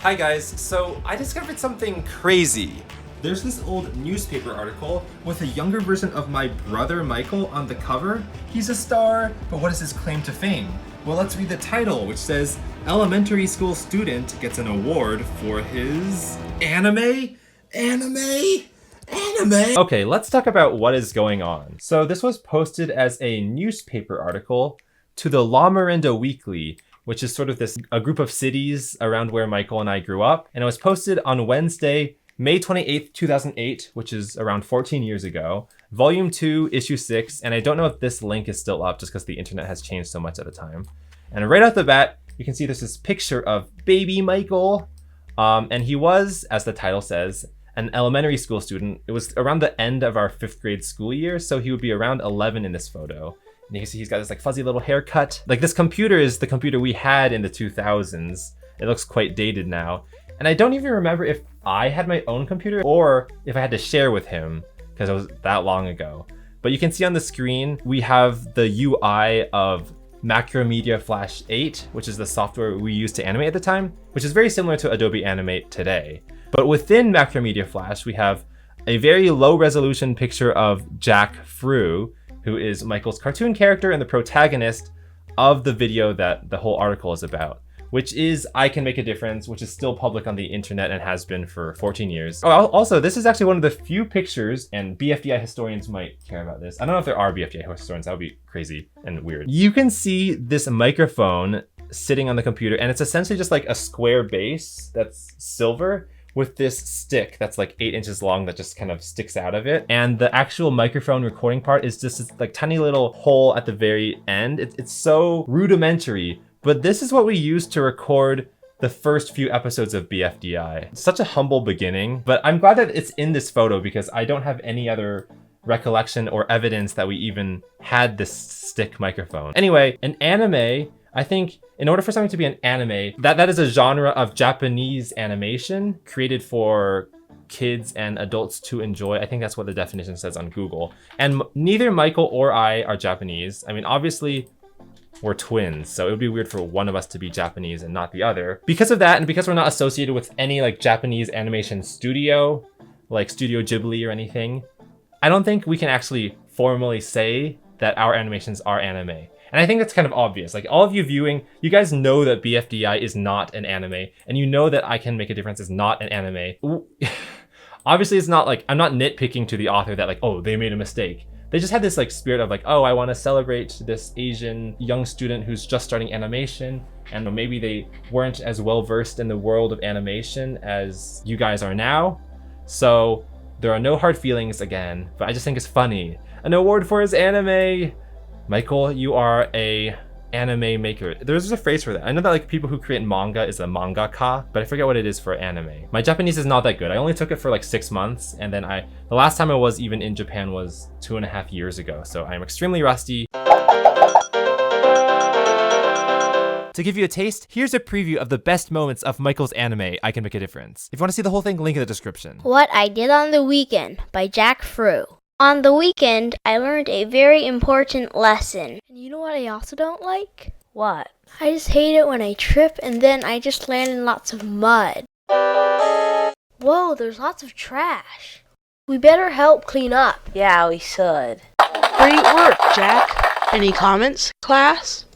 Hi guys, so I discovered something crazy. There's this old newspaper article with a younger version of my brother Michael on the cover. He's a star, but what is his claim to fame? Well, let's read the title, which says, Elementary school student gets an award for his anime? Okay, let's talk about what is going on. So this was posted as a newspaper article to the La Miranda Weekly, which is sort of a group of cities around where Michael and I grew up. And it was posted on Wednesday, May 28th, 2008, which is around 14 years ago. Volume 2, issue 6. And I don't know if this link is still up just because the internet has changed so much at the time. And right off the bat, you can see there's this picture of baby Michael. And he was, as the title says, an elementary school student. It was around the end of our 5th grade school year, so he would be around 11 in this photo. And you can see he's got this like fuzzy little haircut. Like this computer is the computer we had in the 2000s. It looks quite dated now. And I don't even remember if I had my own computer or if I had to share with him because it was that long ago. But you can see on the screen, we have the UI of Macromedia Flash 8, which is the software we used to animate at the time, which is very similar to Adobe Animate today. But within Macromedia Flash, we have a very low resolution picture of Jack Frew, who is Michael's cartoon character and the protagonist of the video that the whole article is about, which is I Can Make a Difference, which is still public on the internet and has been for 14 years. Oh, also, this is actually one of the few pictures, and BFDI historians might care about this. I don't know if there are BFDI historians, that would be crazy and weird. You can see this microphone sitting on the computer, and it's essentially just like a square base that's silver, with this stick that's like 8 inches long that just kind of sticks out of it. And the actual microphone recording part is just this like tiny little hole at the very end. It's so rudimentary, but this is what we used to record the first few episodes of BFDI. It's such a humble beginning, but I'm glad that it's in this photo because I don't have any other recollection or evidence that we even had this stick microphone. Anyway, an anime, I think in order for something to be an anime, that is a genre of Japanese animation created for kids and adults to enjoy. I think that's what the definition says on Google. And neither Michael or I are Japanese. I mean, obviously we're twins, so it would be weird for one of us to be Japanese and not the other. Because of that, and because we're not associated with any like Japanese animation studio, like Studio Ghibli or anything, I don't think we can actually formally say that our animations are anime. And I think that's kind of obvious. Like all of you viewing, you guys know that BFDI is not an anime, and you know that I Can Make a Difference is not an anime. Obviously, it's not like, I'm not nitpicking to the author that like, oh, they made a mistake. They just had this like spirit of like, oh, I want to celebrate this Asian young student who's just starting animation, and maybe they weren't as well versed in the world of animation as you guys are now. So there are no hard feelings again, but I just think it's funny. An award for his anime. Michael, you are a anime maker. There's a phrase for that. I know that like people who create manga is a mangaka, but I forget what it is for anime. My Japanese is not that good. I only took it for like 6 months, and then the last time I was even in Japan was 2.5 years ago, so I'm extremely rusty. To give you a taste, here's a preview of the best moments of Michael's anime, I Can Make a Difference. If you want to see the whole thing, link in the description. What I Did on the Weekend by Jack Frew. On the weekend, I learned a very important lesson. And you know what I also don't like? What? I just hate it when I trip and then I just land in lots of mud. Whoa, there's lots of trash. We better help clean up. Yeah, we should. Great work, Jack. Any comments, class?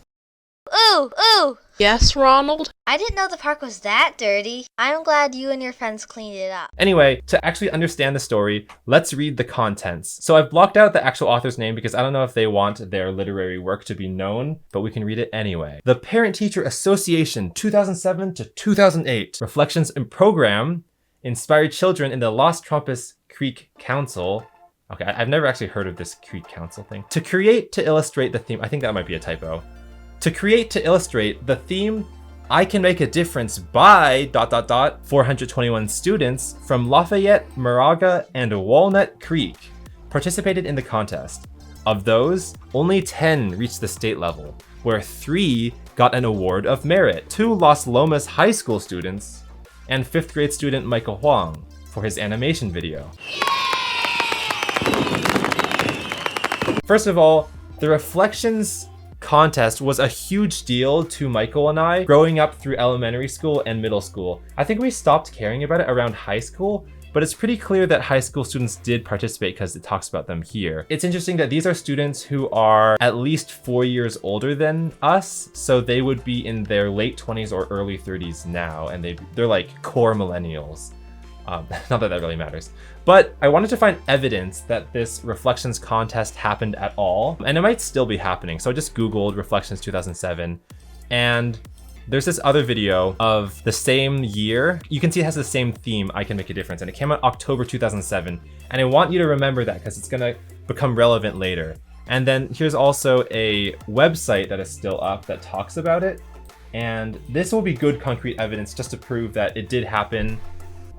Ooh! Yes, Ronald? I didn't know the park was that dirty. I'm glad you and your friends cleaned it up. Anyway, to actually understand the story, let's read the contents. So I've blocked out the actual author's name because I don't know if they want their literary work to be known, but we can read it anyway. The Parent-Teacher Association 2007 to 2008 Reflections and Program inspired children in the Los Trompos Creek Council. Okay, I've never actually heard of this Creek Council thing. To create to illustrate the theme, I think that might be a typo. To create to illustrate the theme, I Can Make a Difference by ... 421 students from Lafayette, Moraga, and Walnut Creek participated in the contest. Of those, only 10 reached the state level, where 3 got an award of merit. 2 Los Lomas High School students and 5th grade student Michael Huang for his animation video. First of all, the Reflections contest was a huge deal to Michael and I growing up through elementary school and middle school. I think we stopped caring about it around high school, but it's pretty clear that high school students did participate because it talks about them here. It's interesting that these are students who are at least 4 years older than us, so they would be in their late 20s or early 30s now, and they're like core millennials. Not that that really matters. But I wanted to find evidence that this Reflections contest happened at all, and it might still be happening. So I just Googled Reflections 2007, and there's this other video of the same year. You can see it has the same theme, I Can Make a Difference, and it came out October 2007. And I want you to remember that because it's gonna become relevant later. And then here's also a website that is still up that talks about it. And this will be good concrete evidence just to prove that it did happen.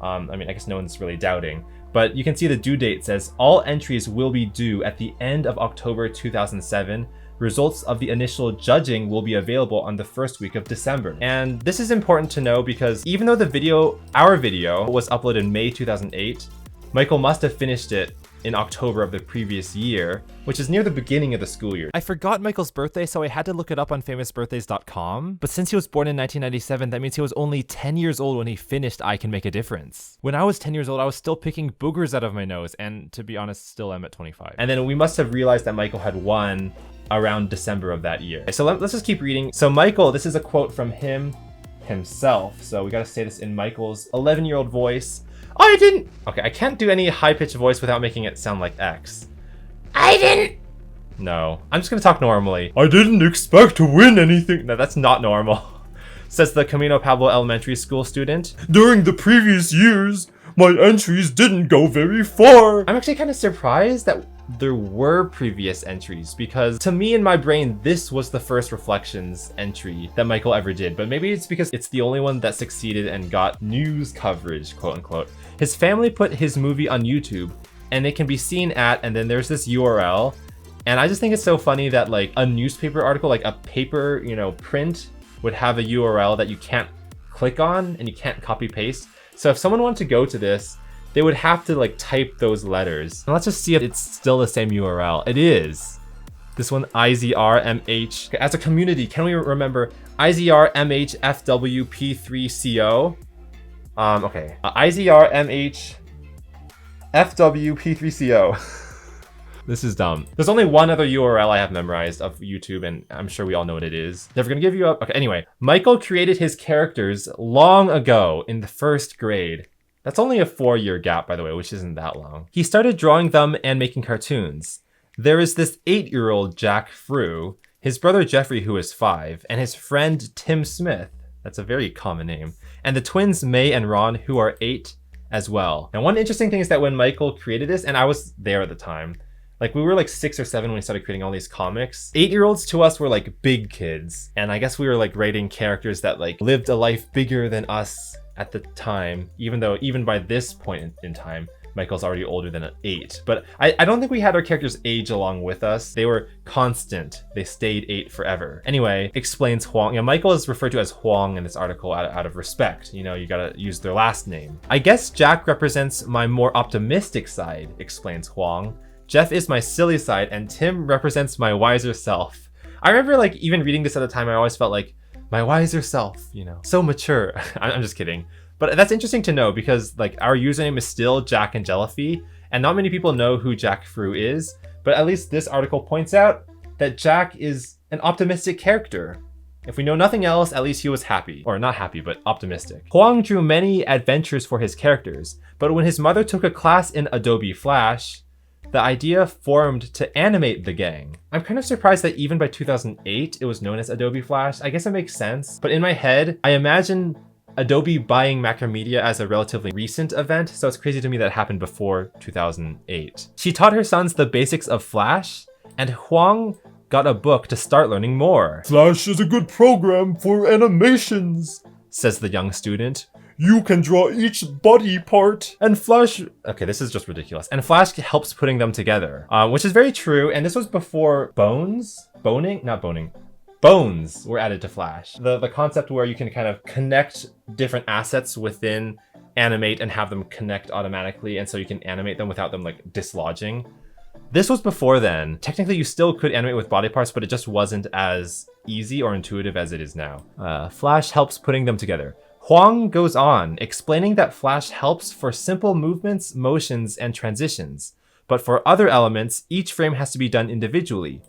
I mean, I guess no one's really doubting, but you can see the due date says all entries will be due at the end of October 2007. Results of the initial judging will be available on the first week of December. And this is important to know because even though our video was uploaded in May 2008, Michael must have finished it in October of the previous year, which is near the beginning of the school year. I forgot Michael's birthday, so I had to look it up on famousbirthdays.com. But since he was born in 1997, that means he was only 10 years old when he finished I Can Make a Difference. When I was 10 years old, I was still picking boogers out of my nose, and to be honest, still am at 25. And then we must have realized that Michael had won around December of that year. So let's just keep reading. So Michael, this is a quote from himself. So we gotta say this in Michael's 11-year-old voice. Okay, I can't do any high-pitched voice without making it sound like X. No, I'm just gonna talk normally. I didn't expect to win anything. No, that's not normal. Says the Camino Pablo Elementary School student. During the previous years, my entries didn't go very far. I'm actually kind of surprised that there were previous entries because to me in my brain, this was the first Reflections entry that Michael ever did. But maybe it's because it's the only one that succeeded and got news coverage, quote unquote. His family put his movie on YouTube and it can be seen at, and then there's this URL. And I just think it's so funny that like a newspaper article, like a paper, print would have a URL that you can't click on and you can't copy paste. So if someone wanted to go to this, they would have to like type those letters. And let's just see if it's still the same URL. It is. This one, IZRMH. Okay, as a community, can we remember IZRMHFWP3CO? Okay, IZRMHFWP3CO. This is dumb. There's only one other URL I have memorized of YouTube, and I'm sure we all know what it is. Never gonna give you up. Okay, anyway. Michael created his characters long ago in the 1st grade. That's only a 4-year gap, by the way, which isn't that long. He started drawing them and making cartoons. There is this 8-year-old Jack Frew, his brother Jeffrey, who is 5, and his friend Tim Smith. That's a very common name. And the twins May and Ron, who are 8 as well. Now, one interesting thing is that when Michael created this, and I was there at the time, like we were like 6 or 7 when we started creating all these comics. 8-year-olds to us were like big kids. And I guess we were like writing characters that like lived a life bigger than us at the time, even though even by this point in time, Michael's already older than 8. But I don't think we had our characters age along with us. They were constant. They stayed 8 forever. Anyway, explains Huang. Michael is referred to as Huang in this article out of respect. You gotta use their last name. I guess Jack represents my more optimistic side, explains Huang. Jeff is my silly side, and Tim represents my wiser self. I remember like even reading this at the time, I always felt like, my wiser self, so mature. I'm just kidding. But that's interesting to know because like our username is still jacknjellify, and not many people know who Jack Frew is, but at least this article points out that Jack is an optimistic character. If we know nothing else, at least he was happy. Or not happy, but optimistic. Huang drew many adventures for his characters, but when his mother took a class in Adobe Flash, the idea formed to animate the gang. I'm kind of surprised that even by 2008, it was known as Adobe Flash. I guess it makes sense, but in my head, I imagine Adobe buying Macromedia as a relatively recent event, so it's crazy to me that it happened before 2008. She taught her sons the basics of Flash, and Huang got a book to start learning more. Flash is a good program for animations, says the young student. You can draw each body part, and Flash... Okay, this is just ridiculous. And Flash helps putting them together, which is very true. And this was before bones were added to Flash. The concept where you can kind of connect different assets within Animate and have them connect automatically, and so you can animate them without them like dislodging. This was before then. Technically, you still could animate with body parts, but it just wasn't as easy or intuitive as it is now. Flash helps putting them together. Huang goes on, explaining that Flash helps for simple movements, motions, and transitions. But for other elements, each frame has to be done individually.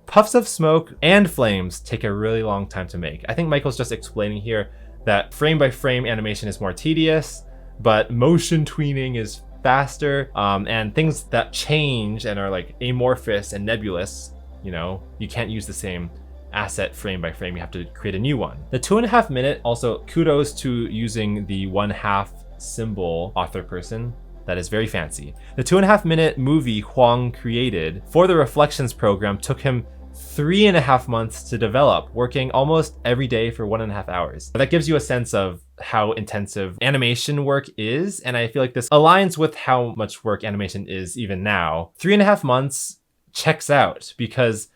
Puffs of smoke and flames take a really long time to make. I think Michael's just explaining here that frame by frame animation is more tedious, but motion tweening is faster, and things that change and are like amorphous and nebulous, you know, you can't use the same asset frame by frame, you have to create a new one. The 2.5 minute, also kudos to using the 1/2 symbol author person. That is very fancy. The 2.5 minute movie Huang created for the Reflections program took him 3.5 months to develop, working almost every day for 1.5 hours. That gives you a sense of how intensive animation work is, and I feel like this aligns with how much work animation is even now. 3.5 months checks out, because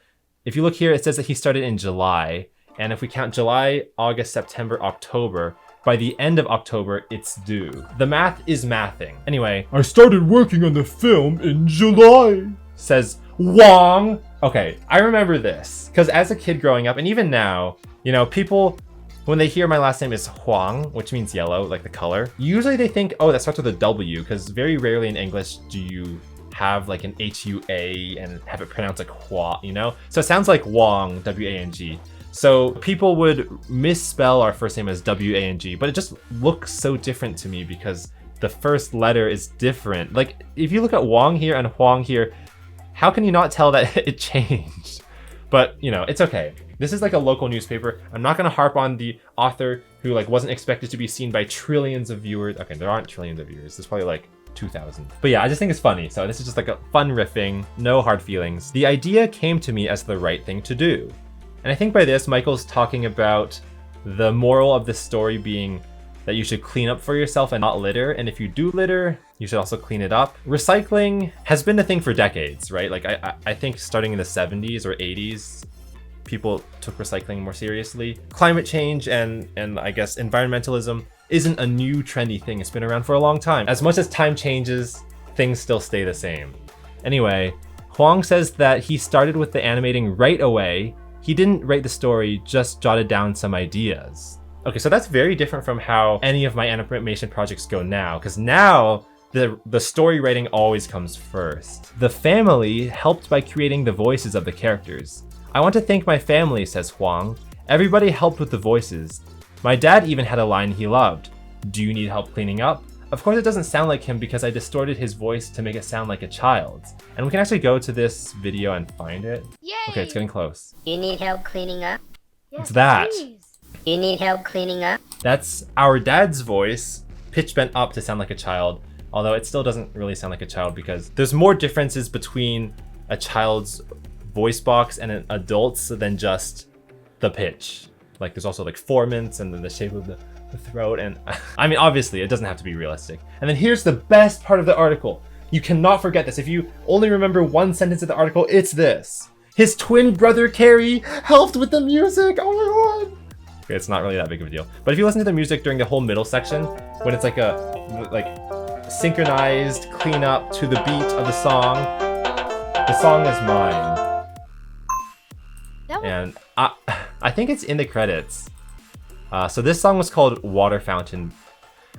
if you look here, it says that he started in July, and if we count July, August, September, October, by the end of October, it's due. The math is mathing. Anyway, I started working on the film in July, says Wong. Okay, I remember this, because as a kid growing up, and even now, you know, people, when they hear my last name is Huang, which means yellow, like the color, usually they think, oh, that starts with a W, because very rarely in English do you have like an H-U-A and have it pronounced like Hua, you know? So it sounds like Wong, W-A-N-G. So people would misspell our first name as W-A-N-G, but it just looks so different to me because the first letter is different. Like, if you look at Wong here and Huang here, how can you not tell that it changed? But, you know, it's okay. This is like a local newspaper. I'm not gonna harp on the author who like wasn't expected to be seen by trillions of viewers. Okay, there aren't trillions of viewers. There's probably like 2,000. But yeah, I just think it's funny. So this is just like a fun riffing, no hard feelings. The idea came to me as the right thing to do. And I think by this, Michael's talking about the moral of the story being that you should clean up for yourself and not litter. And if you do litter, you should also clean it up. Recycling has been a thing for decades, right? Like I think starting in the 70s or 80s, people took recycling more seriously. Climate change and I guess environmentalism isn't a new trendy thing. It's been around for a long time. As much as time changes, things still stay the same. Anyway, Huang says that he started with the animating right away. He didn't write the story, just jotted down some ideas. Okay, so that's very different from how any of my animation projects go now, because now the story writing always comes first. The family helped by creating the voices of the characters. I want to thank my family, says Huang. Everybody helped with the voices. My dad even had a line he loved. Do you need help cleaning up? Of course it doesn't sound like him because I distorted his voice to make it sound like a child's. And we can actually go to this video and find it. Yay! Okay, it's getting close. You need help cleaning up? It's that. Please. You need help cleaning up? That's our dad's voice, pitch bent up to sound like a child, although it still doesn't really sound like a child because there's more differences between a child's voice box and an adult's than just the pitch. Like there's also like formants and then the shape of the throat, and I mean, obviously it doesn't have to be realistic. And then here's the best part of the article. You cannot forget this. If you only remember one sentence of the article, it's this. His twin brother Carrie helped with the music. Oh my god. Okay, it's not really that big of a deal. But if you listen to the music during the whole middle section, when it's like a synchronized cleanup to the beat of the song is mine. And I think it's in the credits. So this song was called Water Fountain.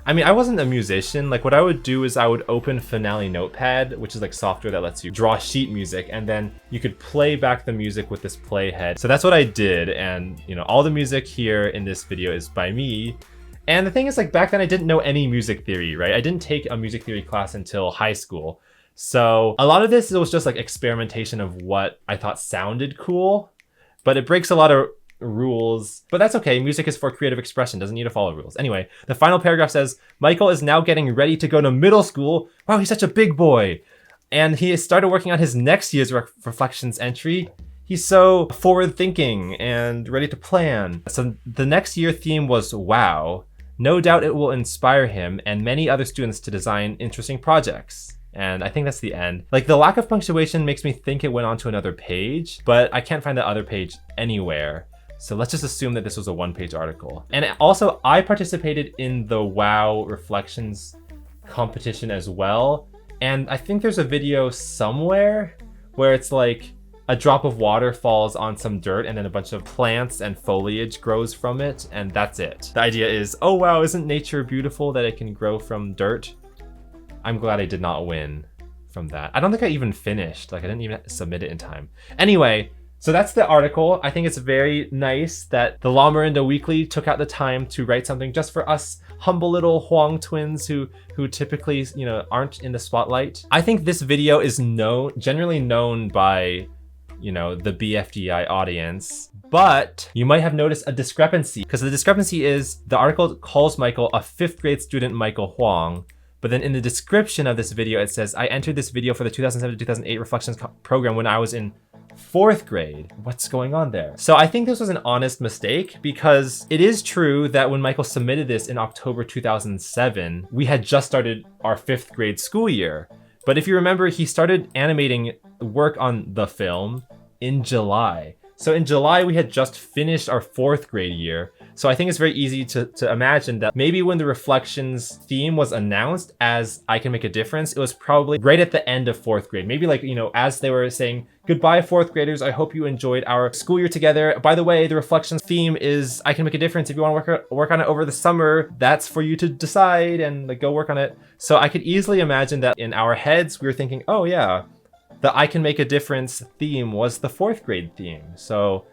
I mean, I wasn't a musician. Like what I would do is I would open Finale Notepad, which is like software that lets you draw sheet music, and then you could play back the music with this playhead. So that's what I did. And you know, all the music here in this video is by me. And the thing is, like back then I didn't know any music theory, right? I didn't take a music theory class until high school. So a lot of this was just like experimentation of what I thought sounded cool, but it breaks a lot of rules, but that's okay. Music is for creative expression, doesn't need to follow rules. Anyway, the final paragraph says, Michael is now getting ready to go to middle school. Wow, he's such a big boy. And he has started working on his next year's reflections entry. He's so forward thinking and ready to plan. So the next year theme was wow. No doubt it will inspire him and many other students to design interesting projects. And I think that's the end. Like the lack of punctuation makes me think it went on to another page, but I can't find the other page anywhere. So let's just assume that this was a one-page article. And also, I participated in the WoW Reflections competition as well. And I think there's a video somewhere where it's like a drop of water falls on some dirt and then a bunch of plants and foliage grows from it, and that's it. The idea is, oh wow, isn't nature beautiful that it can grow from dirt? I'm glad I did not win from that. I don't think I even finished. Like, I didn't even submit it in time. Anyway, so that's the article. I think it's very nice that the La Miranda Weekly took out the time to write something just for us humble little Huang twins who typically, you know, aren't in the spotlight. I think this video is generally known by, you know, the BFDI audience, but you might have noticed a discrepancy, because the discrepancy is the article calls Michael a 5th grade student, Michael Huang, but then in the description of this video, it says, I entered this video for the 2007-2008 Reflections program when I was in 4th grade. What's going on there? So I think this was an honest mistake, because it is true that when Michael submitted this in October 2007, we had just started our 5th grade school year. But if you remember, he started animating work on the film in July. So in July, we had just finished our 4th grade year. So I think it's very easy to imagine that maybe when the Reflections theme was announced as I Can Make a Difference, it was probably right at the end of 4th grade. Maybe like, you know, as they were saying, goodbye 4th graders, I hope you enjoyed our school year together. By the way, the Reflections theme is I Can Make a Difference. If you want to work on it over the summer, that's for you to decide and like go work on it. So I could easily imagine that in our heads, we were thinking, oh yeah, the I Can Make a Difference theme was the 4th grade theme. So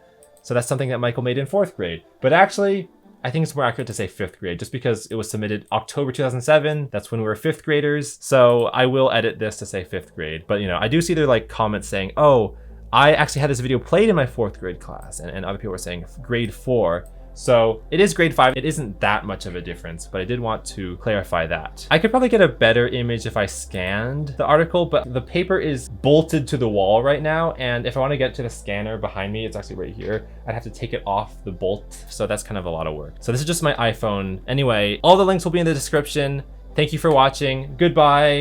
that's something that Michael made in 4th grade. But actually, I think it's more accurate to say 5th grade, just because it was submitted October 2007. That's when we were 5th graders. So I will edit this to say 5th grade. But, you know, I do see their like comments saying, oh, I actually had this video played in my 4th grade class. And other people were saying grade 4. So it is grade 5. It isn't that much of a difference, but I did want to clarify that. I could probably get a better image if I scanned the article, but the paper is bolted to the wall right now. And if I want to get to the scanner behind me, it's actually right here. I'd have to take it off the bolt. So that's kind of a lot of work. So this is just my iPhone. Anyway, all the links will be in the description. Thank you for watching. Goodbye.